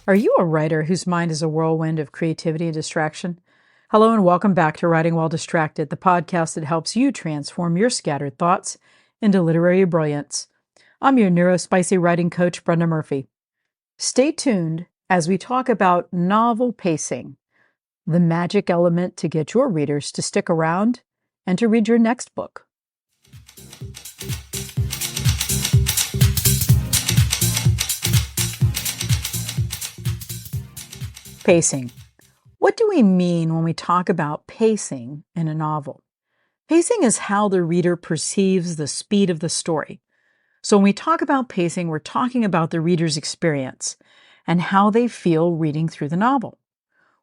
Are you a writer whose mind is a whirlwind of creativity and distraction? Hello and welcome back to Writing While Distracted, the podcast that helps you transform your scattered thoughts into literary brilliance. I'm your NeuroSpicy writing coach, Brenda Murphy. Stay tuned as we talk about novel pacing, the magic element to get your readers to stick around and to read your next book. Pacing. What do we mean when we talk about pacing in a novel? Pacing is how the reader perceives the speed of the story. So when we talk about pacing, we're talking about the reader's experience and how they feel reading through the novel.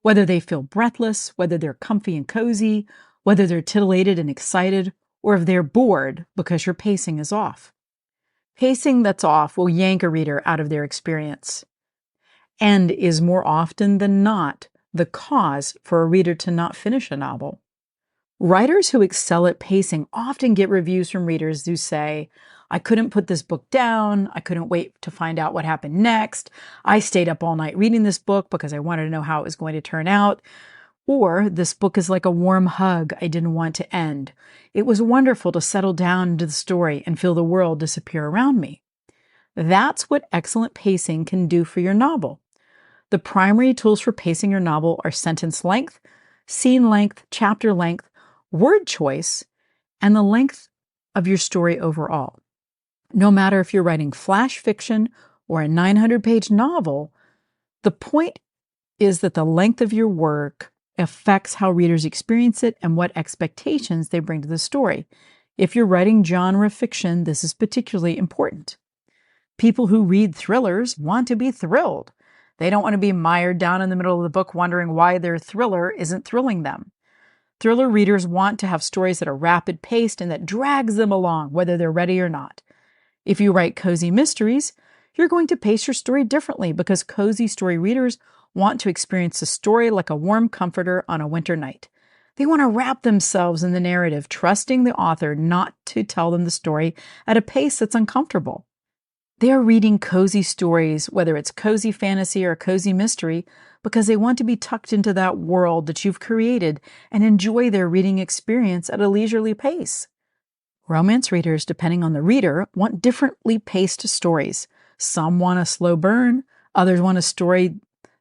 Whether they feel breathless, whether they're comfy and cozy, whether they're titillated and excited, or if they're bored because your pacing is off. Pacing that's off will yank a reader out of their experience and is more often than not the cause for a reader to not finish a novel. Writers who excel at pacing often get reviews from readers who say, "I couldn't put this book down. I couldn't wait to find out what happened next. I stayed up all night reading this book because I wanted to know how it was going to turn out." Or, "This book is like a warm hug I didn't want to end. It was wonderful to settle down into the story and feel the world disappear around me." That's what excellent pacing can do for your novel. The primary tools for pacing your novel are sentence length, scene length, chapter length, word choice, and the length of your story overall. No matter if you're writing flash fiction or a 900-page novel, the point is that the length of your work affects how readers experience it and what expectations they bring to the story. If you're writing genre fiction, this is particularly important. People who read thrillers want to be thrilled. They don't want to be mired down in the middle of the book wondering why their thriller isn't thrilling them. Thriller readers want to have stories that are rapid-paced and that drags them along, whether they're ready or not. If you write cozy mysteries, you're going to pace your story differently because cozy story readers want to experience the story like a warm comforter on a winter night. They want to wrap themselves in the narrative, trusting the author not to tell them the story at a pace that's uncomfortable. They are reading cozy stories, whether it's cozy fantasy or cozy mystery, because they want to be tucked into that world that you've created and enjoy their reading experience at a leisurely pace. Romance readers, depending on the reader, want differently paced stories. Some want a slow burn, others want a story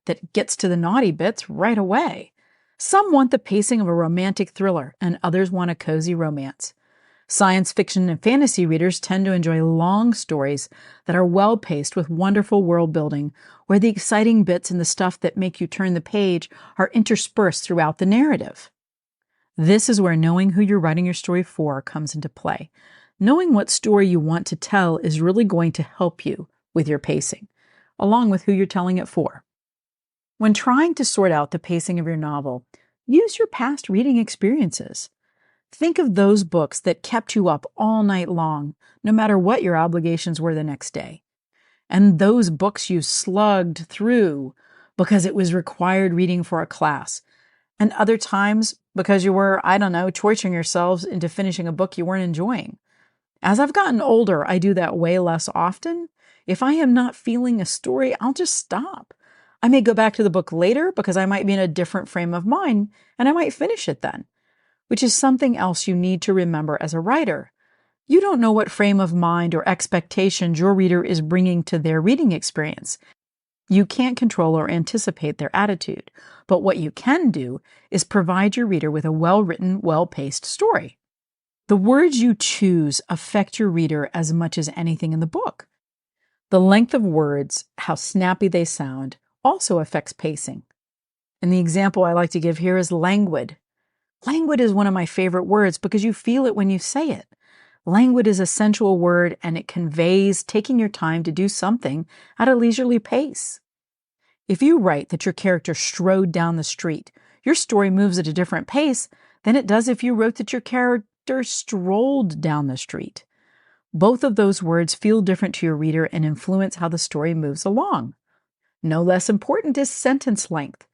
that gets to the naughty bits right away. Some want the pacing of a romantic thriller, and others want a cozy romance. Science fiction and fantasy readers tend to enjoy long stories that are well-paced with wonderful world building, where the exciting bits and the stuff that make you turn the page are interspersed throughout the narrative. This is where knowing who you're writing your story for comes into play. Knowing what story you want to tell is really going to help you with your pacing, along with who you're telling it for. When trying to sort out the pacing of your novel, use your past reading experiences. Think of those books that kept you up all night long, no matter what your obligations were the next day. And those books you slugged through because it was required reading for a class. And other times because you were, torturing yourselves into finishing a book you weren't enjoying. As I've gotten older, I do that way less often. If I am not feeling a story, I'll just stop. I may go back to the book later because I might be in a different frame of mind, and I might finish it then. Which is something else you need to remember as a writer. You don't know what frame of mind or expectations your reader is bringing to their reading experience. You can't control or anticipate their attitude, but what you can do is provide your reader with a well-written, well-paced story. The words you choose affect your reader as much as anything in the book. The length of words, how snappy they sound, also affects pacing. And the example I like to give here is languid. Languid is one of my favorite words because you feel it when you say it. Languid is a sensual word and it conveys taking your time to do something at a leisurely pace. If you write that your character strode down the street, your story moves at a different pace than it does if you wrote that your character strolled down the street. Both of those words feel different to your reader and influence how the story moves along. No less important is sentence length.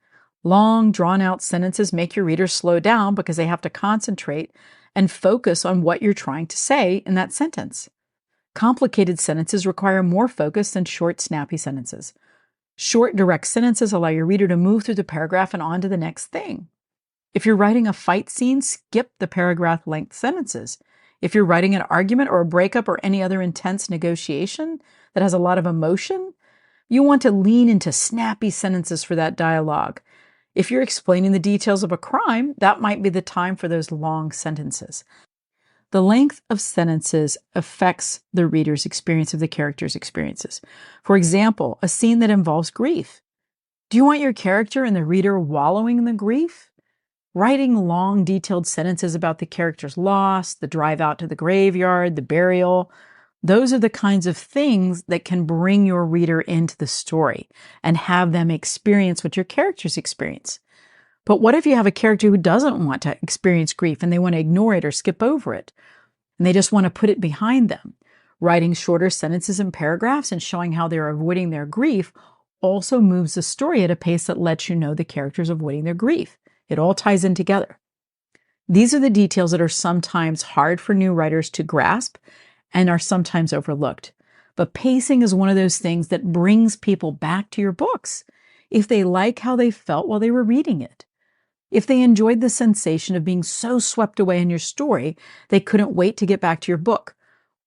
Long, drawn-out sentences make your readers slow down because they have to concentrate and focus on what you're trying to say in that sentence. Complicated sentences require more focus than short, snappy sentences. Short, direct sentences allow your reader to move through the paragraph and on to the next thing. If you're writing a fight scene, skip the paragraph length sentences. If you're writing an argument or a breakup or any other intense negotiation that has a lot of emotion, you want to lean into snappy sentences for that dialogue. If you're explaining the details of a crime, that might be the time for those long sentences. The length of sentences affects the reader's experience of the character's experiences. For example, a scene that involves grief. Do you want your character and the reader wallowing in the grief? Writing long, detailed sentences about the character's loss, the drive out to the graveyard, the burial, those are the kinds of things that can bring your reader into the story and have them experience what your characters experience. But what if you have a character who doesn't want to experience grief and they want to ignore it or skip over it, and they just want to put it behind them? Writing shorter sentences and paragraphs and showing how they're avoiding their grief also moves the story at a pace that lets you know the character's avoiding their grief. It all ties in together. These are the details that are sometimes hard for new writers to grasp and are sometimes overlooked. But pacing is one of those things that brings people back to your books if they like how they felt while they were reading it. If they enjoyed the sensation of being so swept away in your story, they couldn't wait to get back to your book.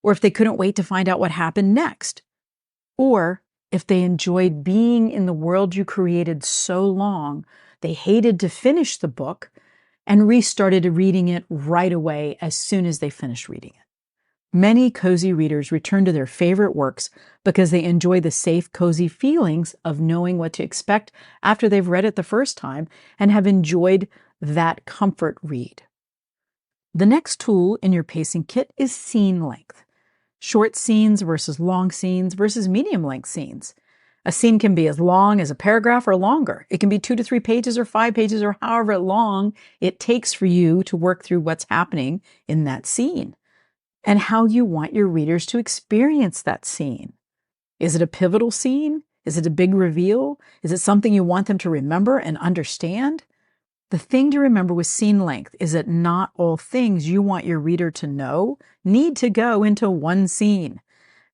Or if they couldn't wait to find out what happened next. Or if they enjoyed being in the world you created so long, they hated to finish the book and restarted reading it right away as soon as they finished reading it. Many cozy readers return to their favorite works because they enjoy the safe, cozy feelings of knowing what to expect after they've read it the first time and have enjoyed that comfort read. The next tool in your pacing kit is scene length. Short scenes versus long scenes versus medium-length scenes. A scene can be as long as a paragraph or longer. It can be 2 to 3 pages or 5 pages or however long it takes for you to work through what's happening in that scene and how you want your readers to experience that scene. Is it a pivotal scene? Is it a big reveal? Is it something you want them to remember and understand? The thing to remember with scene length is that not all things you want your reader to know need to go into one scene.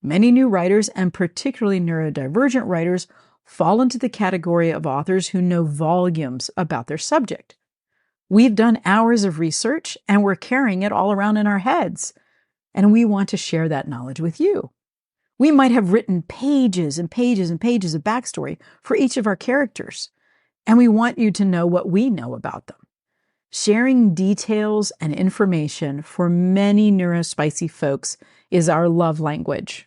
Many new writers, and particularly neurodivergent writers, fall into the category of authors who know volumes about their subject. We've done hours of research and we're carrying it all around in our heads, and we want to share that knowledge with you. We might have written pages and pages and pages of backstory for each of our characters, and we want you to know what we know about them. Sharing details and information for many NeuroSpicy folks is our love language.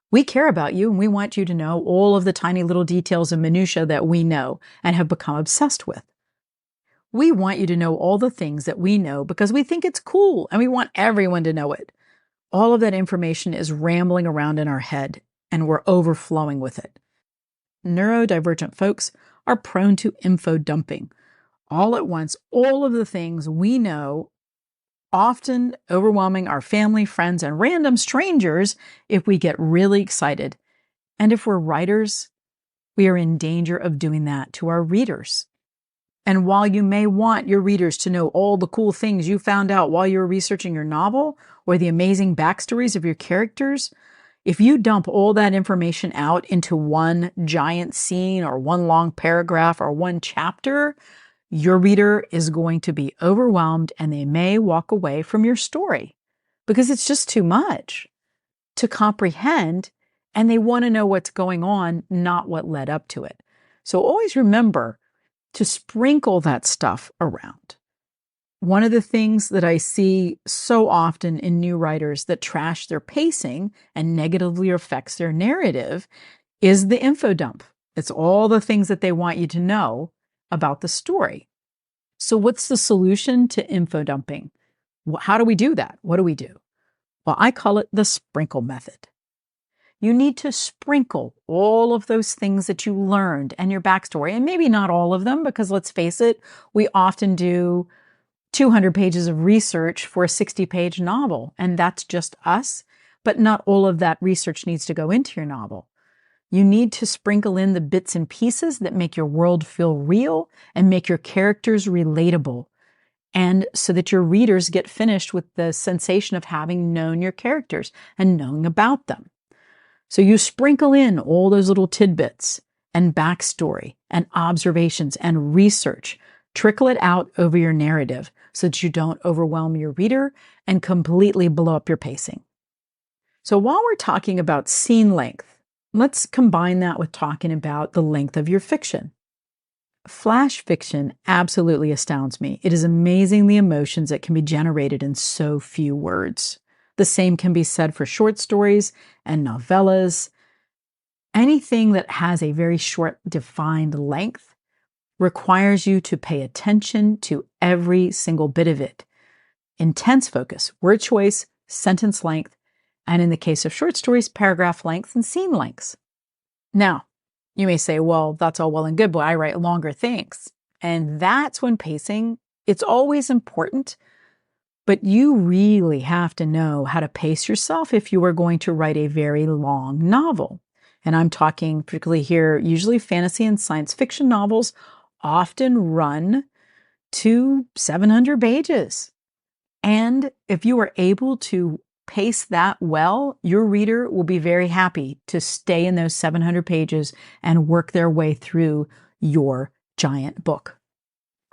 We care about you and we want you to know all of the tiny little details and minutiae that we know and have become obsessed with. We want you to know all the things that we know because we think it's cool and we want everyone to know it. All of that information is rambling around in our head and we're overflowing with it. Neurodivergent folks are prone to info dumping. All at once, all of the things we know, often overwhelming our family, friends, and random strangers if we get really excited. And if we're writers, we are in danger of doing that to our readers. And while you may want your readers to know all the cool things you found out while you were researching your novel or the amazing backstories of your characters, if you dump all that information out into one giant scene or one long paragraph or one chapter, your reader is going to be overwhelmed and they may walk away from your story because it's just too much to comprehend and they want to know what's going on, not what led up to it. So always remember to sprinkle that stuff around. One of the things that I see so often in new writers that trash their pacing and negatively affects their narrative is the info dump. It's all the things that they want you to know about the story. So what's the solution to info dumping? How do we do that? What do we do? Well, I call it the sprinkle method. You need to sprinkle all of those things that you learned and your backstory, and maybe not all of them, because let's face it, we often do 200 pages of research for a 60-page novel, and that's just us, but not all of that research needs to go into your novel. You need to sprinkle in the bits and pieces that make your world feel real and make your characters relatable, and so that your readers get finished with the sensation of having known your characters and knowing about them. So you sprinkle in all those little tidbits and backstory and observations and research. Trickle it out over your narrative so that you don't overwhelm your reader and completely blow up your pacing. So while we're talking about scene length, let's combine that with talking about the length of your fiction. Flash fiction absolutely astounds me. It is amazing the emotions that can be generated in so few words. The same can be said for short stories and novellas. Anything that has a very short, defined length requires you to pay attention to every single bit of it. Intense focus, word choice, sentence length, and in the case of short stories, paragraph length and scene lengths. Now, you may say, well, that's all well and good, but I write longer things. And that's when pacing, it's always important, but you really have to know how to pace yourself if you are going to write a very long novel. And I'm talking particularly here, usually fantasy and science fiction novels often run to 700 pages. And if you are able to pace that well, your reader will be very happy to stay in those 700 pages and work their way through your giant book.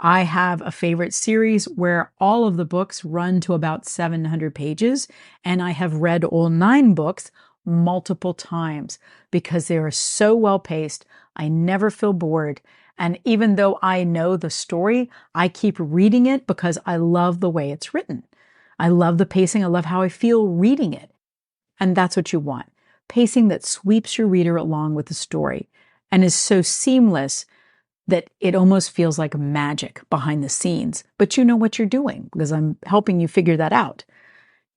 I have a favorite series where all of the books run to about 700 pages, and I have read all 9 books multiple times because they are so well paced. I never feel bored. And even though I know the story, I keep reading it because I love the way it's written. I love the pacing. I love how I feel reading it. And that's what you want. Pacing that sweeps your reader along with the story and is so seamless that it almost feels like magic behind the scenes. But you know what you're doing because I'm helping you figure that out.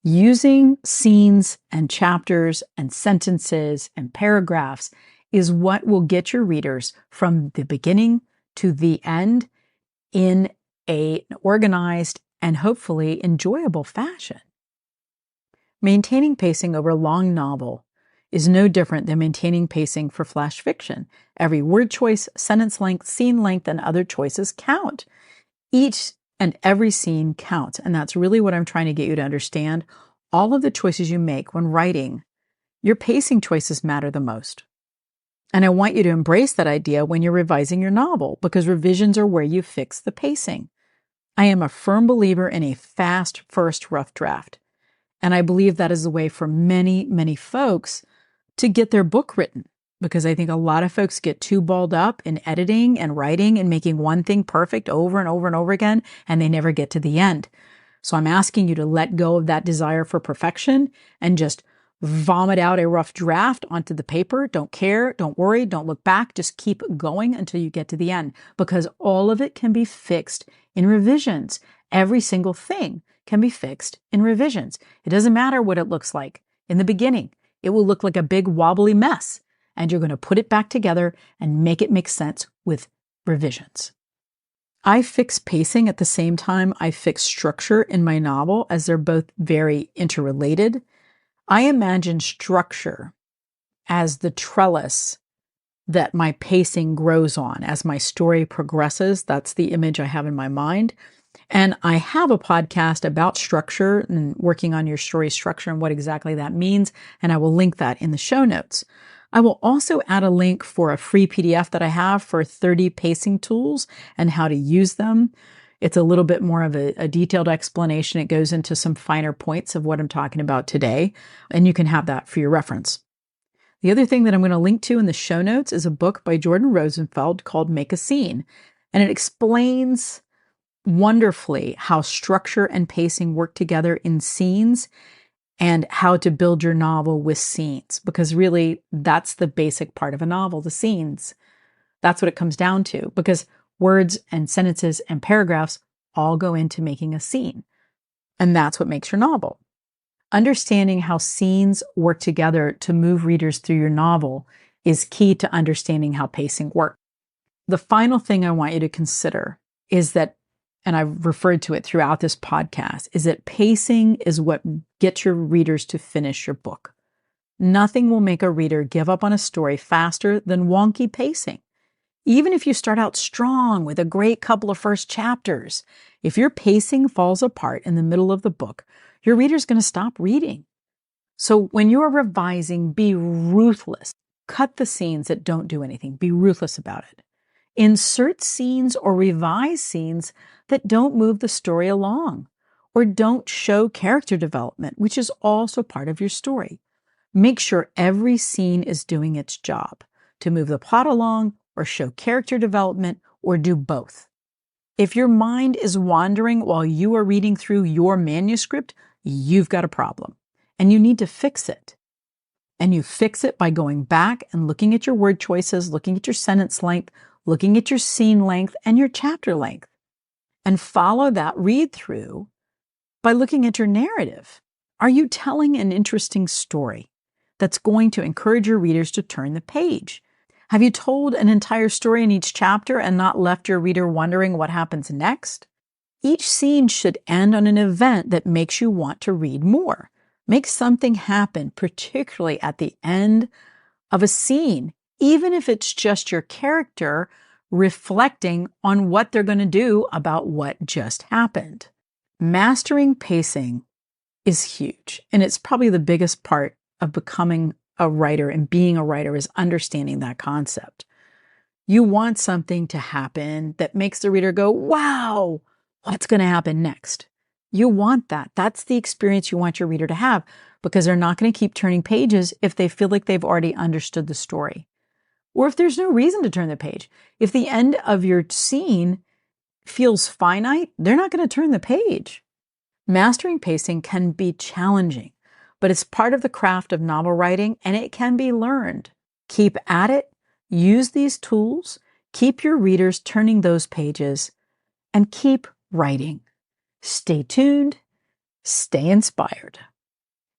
Using scenes and chapters and sentences and paragraphs is what will get your readers from the beginning to the end in an organized and hopefully enjoyable fashion. Maintaining pacing over a long novel is no different than maintaining pacing for flash fiction. Every word choice, sentence length, scene length, and other choices count. Each and every scene counts, and that's really what I'm trying to get you to understand. All of the choices you make when writing, your pacing choices matter the most. And I want you to embrace that idea when you're revising your novel, because revisions are where you fix the pacing. I am a firm believer in a fast first rough draft. And I believe that is the way for many, many folks to get their book written, because I think a lot of folks get too balled up in editing and writing and making one thing perfect over and over and over again, and they never get to the end. So I'm asking you to let go of that desire for perfection and just vomit out a rough draft onto the paper. Don't care, don't worry, don't look back. Just keep going until you get to the end, because all of it can be fixed in revisions. Every single thing can be fixed in revisions. It doesn't matter what it looks like in the beginning. It will look like a big wobbly mess, and you're going to put it back together and make it make sense with revisions. I fix pacing at the same time I fix structure in my novel, as they're both very interrelated. I imagine structure as the trellis that my pacing grows on as my story progresses. That's the image I have in my mind. And I have a podcast about structure and working on your story structure and what exactly that means. And I will link that in the show notes. I will also add a link for a free PDF that I have for 30 pacing tools and how to use them. It's a little bit more of a detailed explanation. It goes into some finer points of what I'm talking about today, and you can have that for your reference. The other thing that I'm going to link to in the show notes is a book by Jordan Rosenfeld called Make a Scene, and it explains wonderfully how structure and pacing work together in scenes and how to build your novel with scenes, because really that's the basic part of a novel, the scenes. That's what it comes down to, because words and sentences and paragraphs all go into making a scene. And that's what makes your novel. Understanding how scenes work together to move readers through your novel is key to understanding how pacing works. The final thing I want you to consider is that, and I've referred to it throughout this podcast, is that pacing is what gets your readers to finish your book. Nothing will make a reader give up on a story faster than wonky pacing. Even if you start out strong with a great couple of first chapters, if your pacing falls apart in the middle of the book, your reader's going to stop reading. So when you're revising, be ruthless. Cut the scenes that don't do anything. Be ruthless about it. Insert scenes or revise scenes that don't move the story along or don't show character development, which is also part of your story. Make sure every scene is doing its job to move the plot along or show character development or do both. If your mind is wandering while you are reading through your manuscript, you've got a problem and you need to fix it. And you fix it by going back and looking at your word choices, looking at your sentence length, looking at your scene length and your chapter length. And follow that read through by looking at your narrative. Are you telling an interesting story that's going to encourage your readers to turn the page? Have you told an entire story in each chapter and not left your reader wondering what happens next? Each scene should end on an event that makes you want to read more. Make something happen, particularly at the end of a scene, even if it's just your character reflecting on what they're going to do about what just happened. Mastering pacing is huge, and it's probably the biggest part of becoming a writer and being a writer is understanding that concept. You want something to happen that makes the reader go, wow, what's going to happen next? You want that. That's the experience you want your reader to have because they're not going to keep turning pages if they feel like they've already understood the story. Or if there's no reason to turn the page. If the end of your scene feels finite, they're not going to turn the page. Mastering pacing can be challenging, but it's part of the craft of novel writing and it can be learned. Keep at it, use these tools, keep your readers turning those pages, and keep writing. Stay tuned, stay inspired.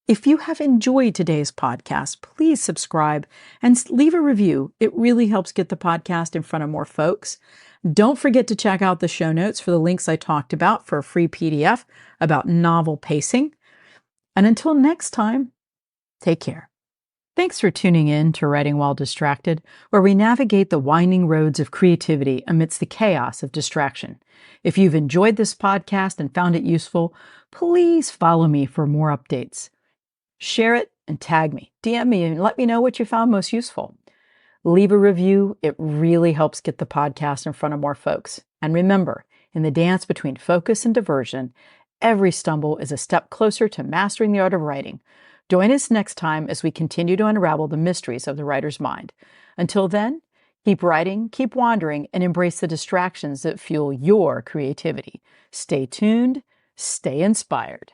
If you have enjoyed today's podcast, please subscribe and leave a review. It really helps get the podcast in front of more folks. Don't forget to check out the show notes for the links I talked about for a free PDF about novel pacing. And until next time, take care. Thanks for tuning in to Writing While Distracted, where we navigate the winding roads of creativity amidst the chaos of distraction. If you've enjoyed this podcast and found it useful, please follow me for more updates. Share it and tag me. DM me and let me know what you found most useful. Leave a review. It really helps get the podcast in front of more folks. And remember, in the dance between focus and diversion, every stumble is a step closer to mastering the art of writing. Join us next time as we continue to unravel the mysteries of the writer's mind. Until then, keep writing, keep wandering, and embrace the distractions that fuel your creativity. Stay tuned, stay inspired.